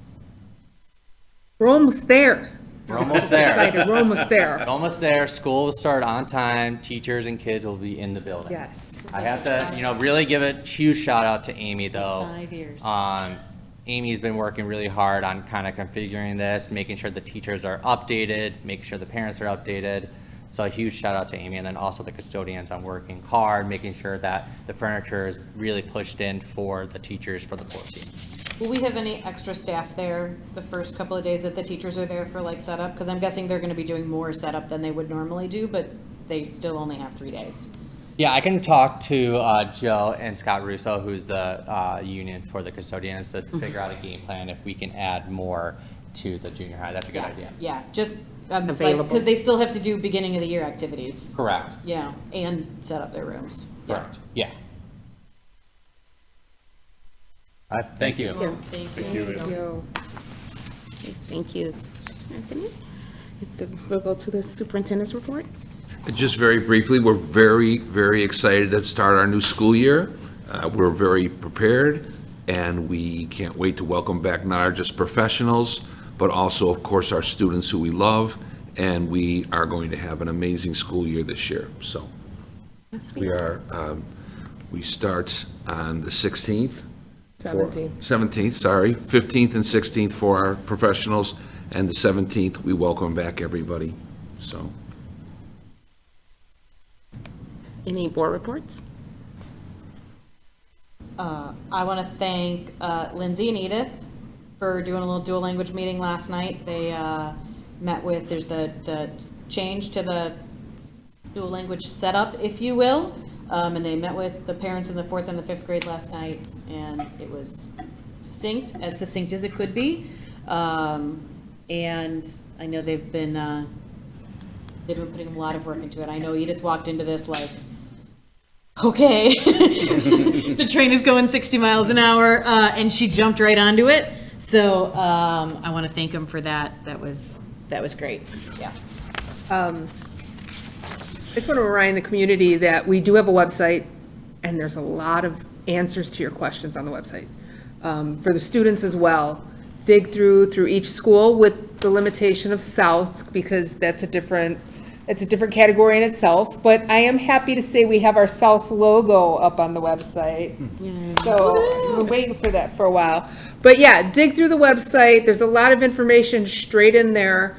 We're almost there. We're almost there. Excited, we're almost there. Almost there. School will start on time. Teachers and kids will be in the building. Yes. I have to, really give a huge shout out to Amy though. 5 years. Amy's been working really hard on kind of configuring this, making sure the teachers are updated, making sure the parents are updated. So a huge shout out to Amy, and then also the custodians on working hard, making sure that the furniture is really pushed in for the teachers for the floor seat. Will we have any extra staff there the first couple of days that the teachers are there for like setup? Because I'm guessing they're gonna be doing more setup than they would normally do, but they still only have 3 days. Yeah, I can talk to Jill and Scott Russo, who's the union for the custodians, to figure out a game plan if we can add more to the junior high. That's a good Yeah, idea. Yeah, just, Available. because they still have to do beginning of the year activities. Correct. Yeah, and set up their rooms. Yeah. Correct. Yeah. Thank you. Yeah. Thank you. Thank you, Anthony. We'll go to the superintendent's report. Just very briefly, we're very, very excited to start our new school year. We're very prepared, and we can't wait to welcome back not just professionals, but also, of course, our students who we love, and we are going to have an amazing school year this year. So we start on the 16th. 17th, sorry, 15th and 16th for our professionals, and the 17th, we welcome back everybody, so. Any board reports? I want to thank Lindsay and Edith for doing a little dual language meeting last night. They met with, there's the change to the dual language setup, if you will. And they met with the parents in the 4th and the 5th grade last night, and it was succinct as it could be. And I know they've been putting a lot of work into it. I know Edith walked into this like, okay, the train is going 60 miles an hour, and she jumped right onto it. So I want to thank them for that. That was great. Yeah. I just want to remind the community that we do have a website, and there's a lot of answers to your questions on the website. For the students as well, dig through each school with the limitation of South, because it's a different category in itself. But I am happy to say we have our South logo up on the website. So we're waiting for that for a while. But yeah, dig through the website. There's a lot of information straight in there.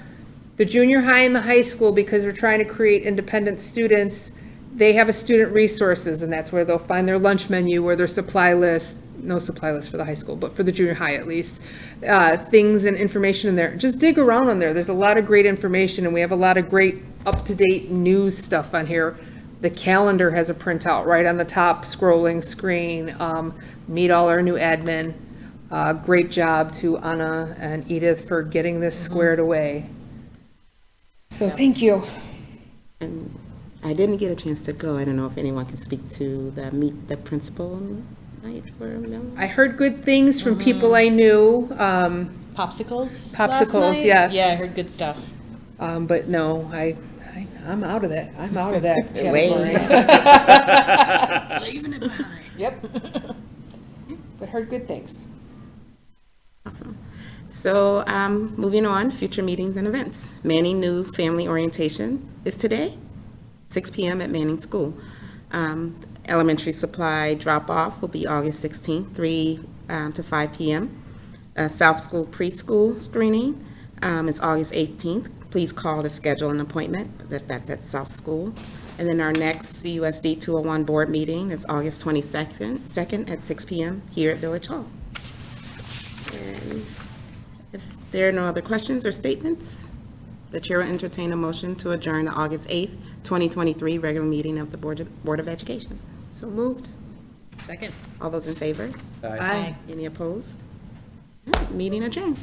The junior high and the high school, because we're trying to create independent students, they have a student resources, and that's where they'll find their lunch menu or their supply list. No supply list for the high school, but for the junior high at least. Things and information in there. Just dig around on there. There's a lot of great information, and we have a lot of great up-to-date news stuff on here. The calendar has a printout right on the top scrolling screen. Meet all our new admin. Great job to Anna and Edith for getting this squared away. So thank you. And I didn't get a chance to go. I don't know if anyone can speak to the meet the principal night for them. I heard good things from people I knew, Popsicles? Popsicles, yes. Yeah, I heard good stuff. but no, I'm out of that. I'm out of that Way. category. Leaving it behind. Yep. But heard good things. Awesome. So, moving on, future meetings and events. Manning New Family Orientation is today, 6 p.m. at Manning School. Elementary supply drop-off will be August 16th, 3 to 5 p.m. South School preschool screening is August 18th. Please call to schedule an appointment. That's at South School. And then our next CUSD 201 board meeting is August 22nd at 6 p.m. here at Village Hall. And if there are no other questions or statements, the chair will entertain a motion to adjourn the August 8th, 2023 regular meeting of the Board of Education. So moved. Second. All those in favor? Aye. Any opposed? All right, meeting adjourned.